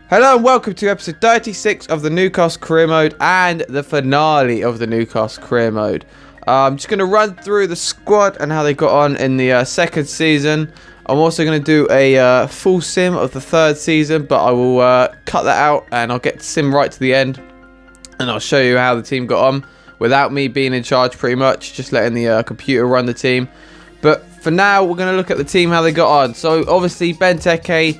Hello and welcome to episode 36 of the Newcastle career mode and the finale of the Newcastle career mode. I'm just going to run through the squad and how they got on in the second season. I'm also going to do a full sim of the third season, but I will cut that out and I'll get sim right to the end. And I'll show you how the team got on without me being in charge pretty much, just letting the computer run the team. But for now, we're going to look at the team, how they got on. So obviously Benteke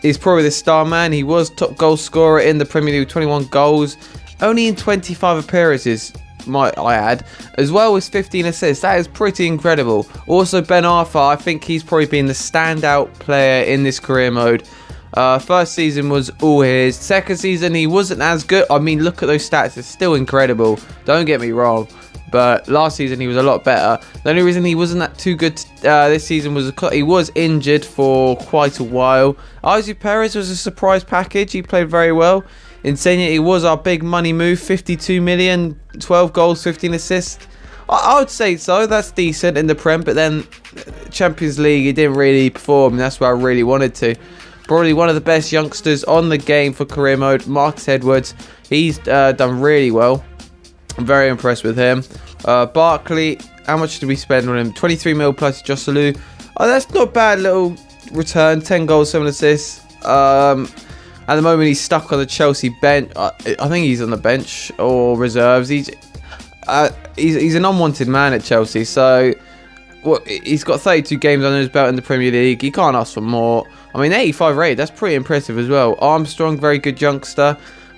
is probably the star man. He was top goal scorer in the Premier League with 21 goals, only in 25 appearances, might I add, as well as 15 assists. That is pretty incredible. Also, Ben Arthur, I think he's probably been the standout player in this career mode. First season was all his. Second season, he wasn't as good. I mean, look at those stats. It's still incredible. Don't get me wrong. But last season, he was a lot better. The only reason he wasn't that too good this season was he was injured for quite a while. Isaac Perez was a surprise package. He played very well. Insigne, he was our big money move. 52 million, 12 goals, 15 assists. I would say so. That's decent in the Prem. But then Champions League, he didn't really perform. And that's where I really wanted to. Probably one of the best youngsters on the game for career mode. Marcus Edwards. He's done really well. I'm very impressed with him. Barkley, how much did we spend on him? 23 mil plus Joselu. Oh, that's not a bad little return. 10 goals, 7 assists. At the moment, he's stuck on the Chelsea bench. I think he's on the bench or reserves. He's an unwanted man at Chelsea. So he's got 32 games under his belt in the Premier League. He can't ask for more. I mean, 85 rated. That's pretty impressive as well. Armstrong, very good youngster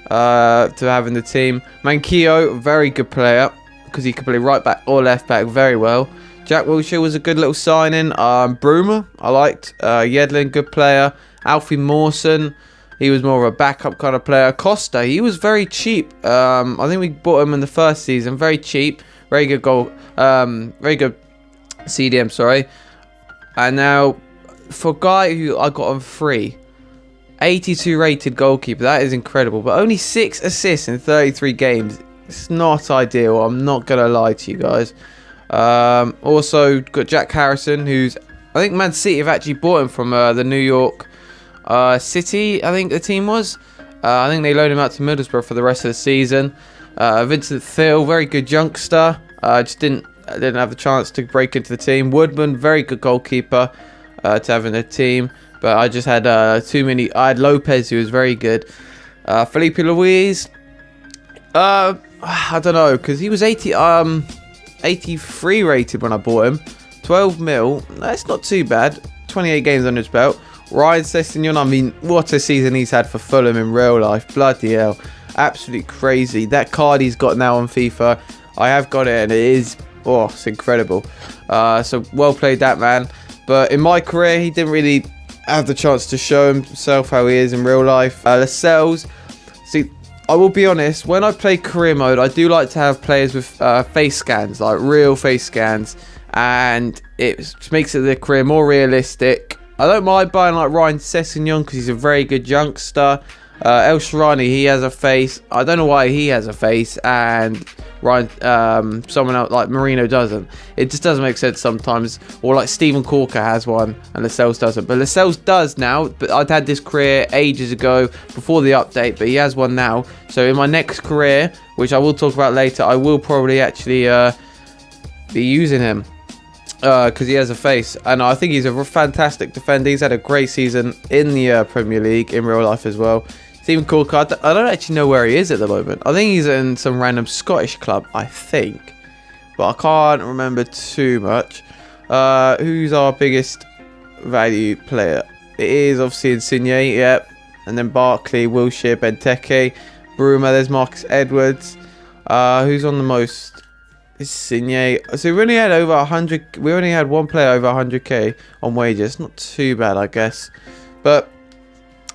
to have in the team. Manquillo, very good player because he can play right back or left back very well. Jack Wilshere was a good little signing. Bruma, I liked. Yedlin, good player. Alfie Mawson, he was more of a backup kind of player. Costa, he was very cheap. I think we bought him in the first season. Very cheap. Very good goal. Very good CDM, sorry. And now, for a guy who I got on free, 82 rated goalkeeper, that is incredible, but only 6 assists in 33 games. It's not ideal, I'm not gonna lie to you guys. Also got Jack Harrison, who's, I think Man City have actually bought him from the New York City, I think the team was. I think they loaned him out to Middlesbrough for the rest of the season. Vincent Thiel, very good youngster, just didn't have the chance to break into the team. Woodman, very good goalkeeper to have in the team. But I just had too many. I had Lopez, who was very good. Felipe Luis. I don't know, because he was 83 rated when I bought him. 12 mil. That's not too bad. 28 games under his belt. Ryan Sessegnon, I mean, what a season he's had for Fulham in real life. Bloody hell. Absolutely crazy. That card he's got now on FIFA, I have got it, and it is, oh, it's incredible. So well played, that man. But in my career, he didn't really have the chance to show himself how he is in real life. Lascelles, see, I will be honest, when I play career mode, I do like to have players with face scans, like real face scans, and it makes the career more realistic. I don't mind buying like Ryan Sessegnon because he's a very good youngster. El Shaarawy, he has a face. I don't know why he has a face and Ryan, someone else like Marino doesn't. It just doesn't make sense sometimes. Or like Steven Corker has one and Lascelles doesn't. But Lascelles does now. But I'd had this career ages ago before the update. But he has one now. So in my next career, which I will talk about later, I will probably actually be using him. Because he has a face. And I think he's a fantastic defender. He's had a great season in the Premier League in real life as well. Steven Corker, I don't actually know where he is at the moment. I think he's in some random Scottish club, I think. But I can't remember too much. Who's our biggest value player? It is obviously Insigne, yep. And then Barkley, Wilshere, Benteke, Bruma, there's Marcus Edwards. Who's on the most? Insigne. So we only had over 100. We only had one player over 100k on wages. Not too bad, I guess. But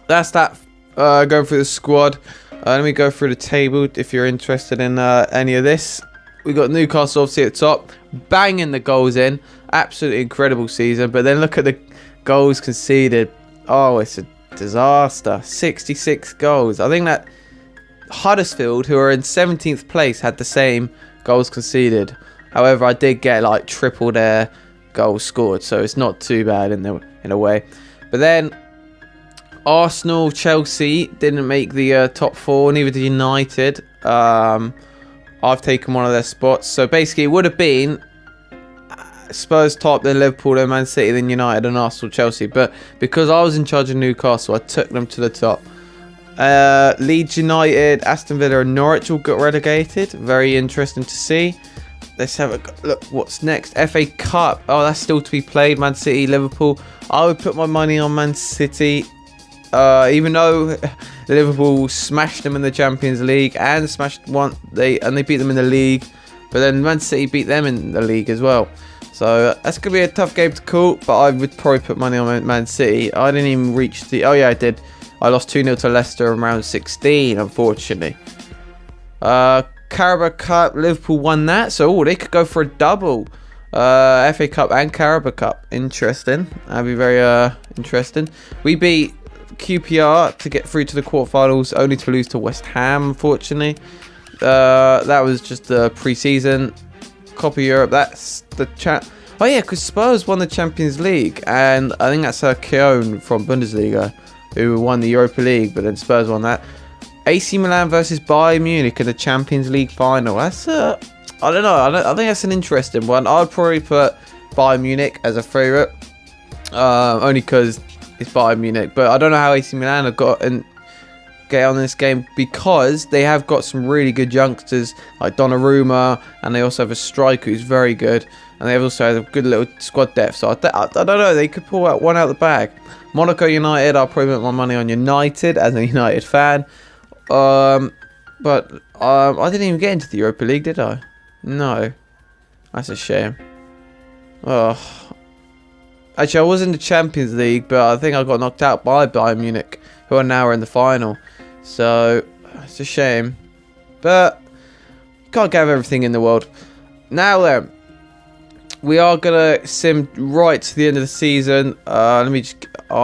that's that. Going through the squad. Let me go through the table if you're interested in any of this. We got Newcastle obviously at the top, banging the goals in. Absolutely incredible season. But then look at the goals conceded. Oh, it's a disaster. 66 goals. I think that Huddersfield, who are in 17th place, had the same goals conceded. However, I did get like triple their goals scored, so it's not too bad in a way. But then Arsenal, Chelsea didn't make the top 4, neither did United. I've taken one of their spots. So basically, it would have been Spurs top, then Liverpool, then Man City, then United, and Arsenal, Chelsea. But because I was in charge of Newcastle, I took them to the top. Leeds United, Aston Villa, and Norwich all got relegated. Very interesting to see. Let's have a look. What's next? FA Cup. Oh, that's still to be played. Man City, Liverpool. I would put my money on Man City. Even though Liverpool smashed them in the Champions League and they beat them in the league, but then Man City beat them in the league as well. So that's gonna be a tough game to call. But I would probably put money on Man City. I didn't even reach the. Oh yeah, I did. I lost 2-0 to Leicester in round 16, unfortunately. Carabao Cup, Liverpool won that, so they could go for a double. FA Cup and Carabao Cup. Interesting. That'd be very interesting. We beat QPR to get through to the quarterfinals, only to lose to West Ham, unfortunately. That was just the pre-season. Copa Europe, that's the chat. Oh yeah, because Spurs won the Champions League, and I think that's Keown from Bundesliga who won the Europa League, but then Spurs won that. AC Milan versus Bayern Munich in the Champions League final. That's I don't know. I think that's an interesting one. I'd probably put Bayern Munich as a favourite, only because it's Bayern Munich. But I don't know how AC Milan have got and get on this game, because they have got some really good youngsters like Donnarumma, and they also have a striker who's very good, and they also have a good little squad depth. So I don't know. They could pull out one out of the bag. Monaco United. I'll probably put my money on United as a United fan. But I didn't even get into the Europa League, did I? No. That's a shame. Oh. Actually, I was in the Champions League, but I think I got knocked out by Bayern Munich, who are now in the final. So, it's a shame. But, you can't get everything in the world. Now then, we are going to sim right to the end of the season. I'll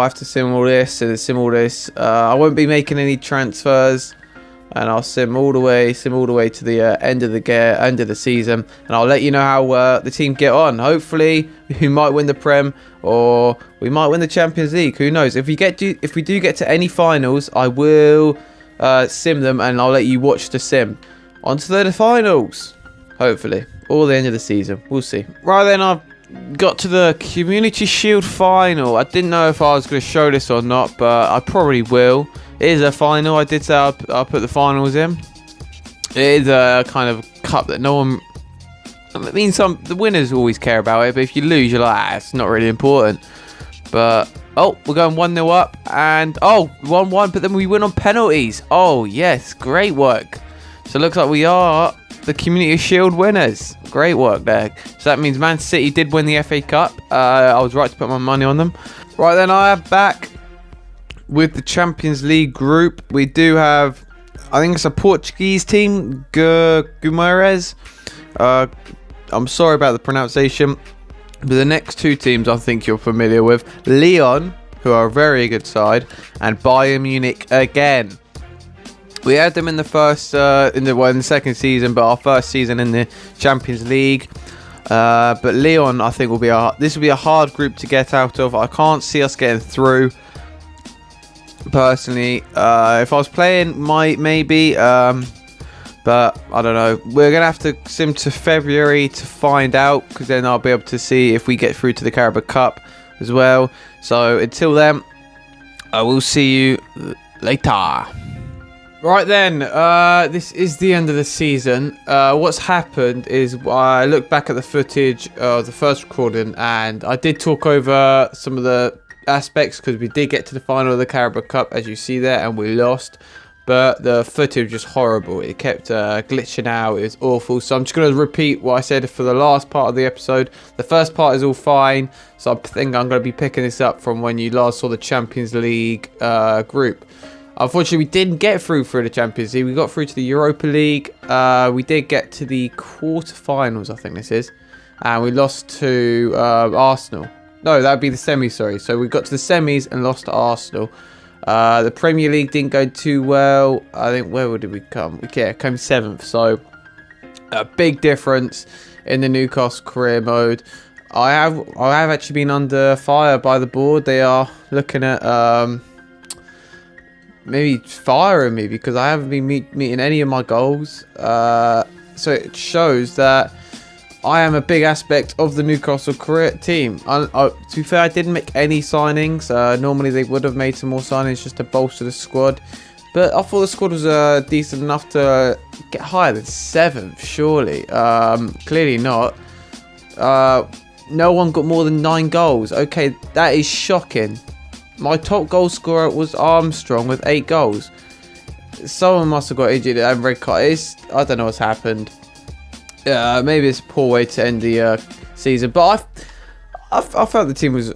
have to sim all this and sim all this. I won't be making any transfers, and I'll sim all the way to the end of the season, and I'll let you know how the team get on. Hopefully, we might win the Prem, or we might win the Champions League. Who knows? If we do get to any finals, I will sim them, and I'll let you watch the sim. On to the finals, hopefully, or the end of the season. We'll see. Right then, I've got to the Community Shield final. I didn't know if I was going to show this or not, but I probably will. It is a final. I did say I'll put the finals in. It is a kind of cup that no one... I mean, the winners always care about it, but if you lose, you're like, it's not really important. But, oh, we're going 1-0 up, and, 1-1, but then we win on penalties. Oh, yes, great work. So it looks like we are the Community Shield winners. Great work there. So that means Man City did win the FA Cup. I was right to put my money on them. Right then, I have back with the Champions League group. We do have, I think it's a Portuguese team, Guimarães. I'm sorry about the pronunciation. But the next two teams I think you're familiar with. Lyon, who are a very good side, and Bayern Munich again. We had them in the in the second season, but our first season in the Champions League. But Lyon, I think, this will be a hard group to get out of. I can't see us getting through. Personally, if I was playing, maybe. But I don't know. We're gonna have to sim to February to find out, because then I'll be able to see if we get through to the Carabao Cup as well. So until then, I will see you later. Right then, this is the end of the season. What's happened is I looked back at the footage of the first recording, and I did talk over some of the aspects, because we did get to the final of the Carabao Cup, as you see there, and we lost. But the footage was just horrible. It kept glitching out. It was awful. So I'm just going to repeat what I said for the last part of the episode. The first part is all fine. So I think I'm going to be picking this up from when you last saw the Champions League group. Unfortunately, we didn't get through the Champions League. We got through to the Europa League. We did get to the quarterfinals, I think this is. And we lost to Arsenal. No, that would be the semis, sorry. So we got to the semis and lost to Arsenal. The Premier League didn't go too well. I think, where did we come? We came 7th. So a big difference in the Newcastle career mode. I have actually been under fire by the board. They are looking at maybe firing me because I haven't been meeting any of my goals. So it shows that I am a big aspect of the Newcastle team. To be fair, I didn't make any signings. Normally they would have made some more signings just to bolster the squad. But I thought the squad was decent enough to get higher than 7th, surely. Clearly not. No one got more than 9 goals. Okay, that is shocking. My top goal scorer was Armstrong with 8 goals. Someone must have got injured and red card. I don't know what's happened. Maybe it's a poor way to end the season. But I felt the team was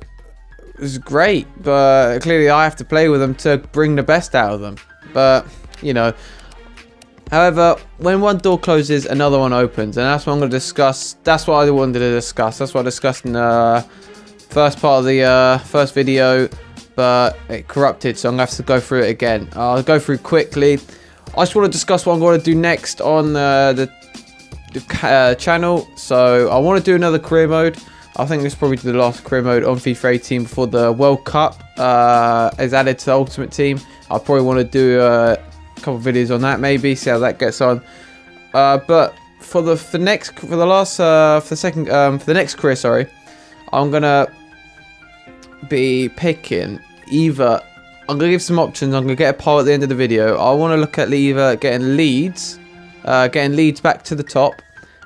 great. But clearly I have to play with them to bring the best out of them. But, you know. However, when one door closes, another one opens. And that's what I'm going to discuss. That's what I wanted to discuss. That's what I discussed in the first part of the first video. But it corrupted, so I'm going to have to go through it again. I'll go through quickly. I just want to discuss what I'm going to do next on the channel. So I want to do another career mode. I think this is probably the last career mode on FIFA 18 before the World Cup is added to the Ultimate Team. I'll probably want to do a couple of videos on that, maybe see how that gets on. But for the next career, sorry, I'm gonna be picking either. I'm gonna give some options. I'm gonna get a poll at the end of the video. I want to look at either getting Leeds back to the top,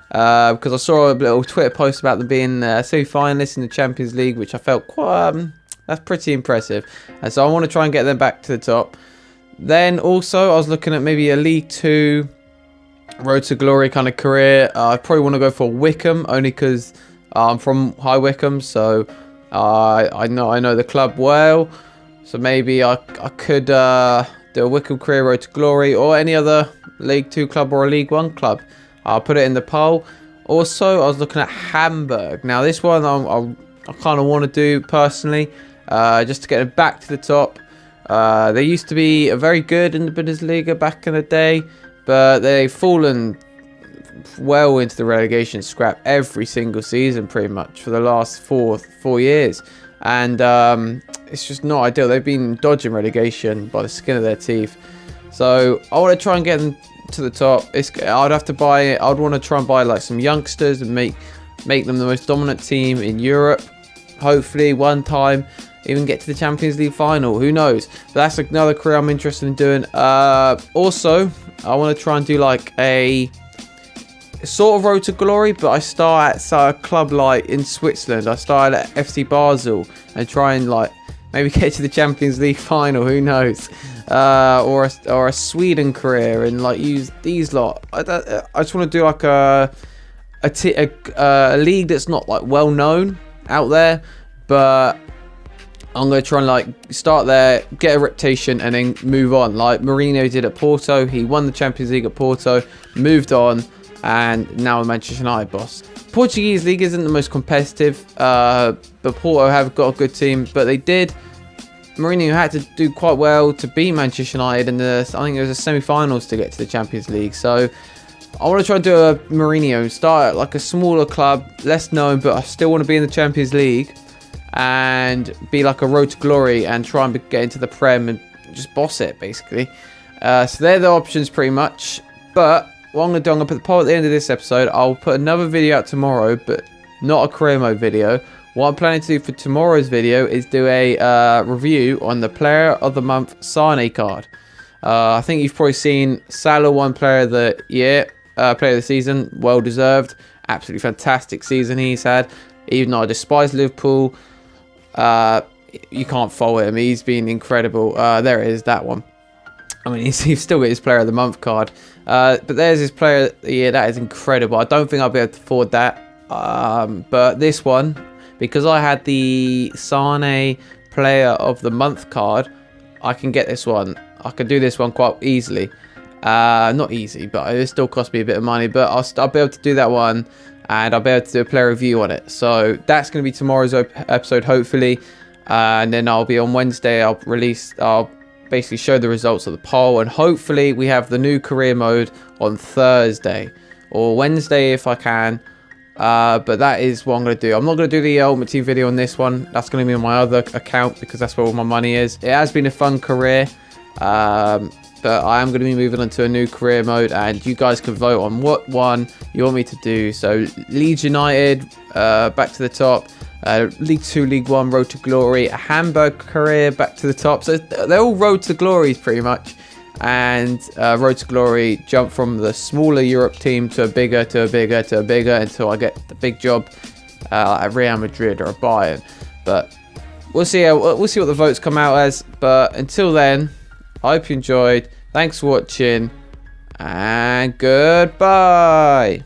because I saw a little Twitter post about them being semi-finalists in the Champions League, which I felt quite that's pretty impressive, and so I want to try and get them back to the top. Then also I was looking at maybe a League 2 Road to Glory kind of career. I probably want to go for Wycombe, only because I'm from High Wycombe, so I know the club well. So maybe I could do a Wycombe career Road to Glory, or any other League 2 club or a League 1 club. I'll put it in the poll. Also, I was looking at Hamburg. Now this one I kind of want to do personally, just to get it back to the top. They used to be very good in the Bundesliga back in the day, but they've fallen well into the relegation scrap every single season pretty much for the last four years, and it's just not ideal. They've been dodging relegation by the skin of their teeth, so I want to try and get them to the top. I'd want to try and buy like some youngsters and make them the most dominant team in Europe. Hopefully one time even get to the Champions League final, who knows. But that's another career I'm interested in doing. Also I want to try and do like a sort of Road to Glory, but I start at a club like in Switzerland. I started at FC Basel and try and like maybe get to the Champions League final, who knows. Or a Sweden career and like use these lot. I just want to do like a league that's not like well known out there, but I'm going to try and like start there, get a reputation, and then move on. Like Mourinho did at Porto. He won the Champions League at Porto, moved on, and now a Manchester United boss. Portuguese league isn't the most competitive, but Porto have got a good team. But Mourinho had to do quite well to beat Manchester United in I think it was the semi-finals to get to the Champions League. So I want to try and do a Mourinho, start at like a smaller club, less known, but I still want to be in the Champions League and be like a Road to Glory and try and get into the Prem and just boss it basically. So they're the options pretty much. But what I'm going to do, I'm going to put the poll at the end of this episode. I'll put another video out tomorrow, but not a career mode video. What I'm planning to do for tomorrow's video is do a review on the Player of the Month Sane card. I think you've probably seen Salah won Player of the Year, Player of the Season, well deserved. Absolutely fantastic season he's had. Even though I despise Liverpool, you can't fault him. He's been incredible. There it is, that one. I mean, he's still got his Player of the Month card. But there's his Player of the Year. That is incredible. I don't think I'll be able to afford that. But this one, because I had the Sane Player of the Month card, I can get this one. I can do this one quite easily. Not easy, but it still cost me a bit of money. But I'll be able to do that one, and I'll be able to do a player review on it. So that's going to be tomorrow's episode, hopefully. And then I'll be on Wednesday. I'll basically show the results of the poll, and hopefully we have the new career mode on Thursday or Wednesday if I can. But that is what I'm going to do. I'm not going to do the Ultimate Team video on this one. That's going to be on my other account because that's where all my money is. It has been a fun career. But I am going to be moving on to a new career mode, and you guys can vote on what one you want me to do. So Leeds United, back to the top. League 2, League 1, Road to Glory. A Hamburg career, back to the top. So they're all Road to Glories pretty much. And Road to Glory, jump from the smaller Europe team to a bigger, to a bigger, to a bigger, until I get the big job at Real Madrid or Bayern. But we'll see what the votes come out as. But until then, I hope you enjoyed. Thanks for watching, and goodbye.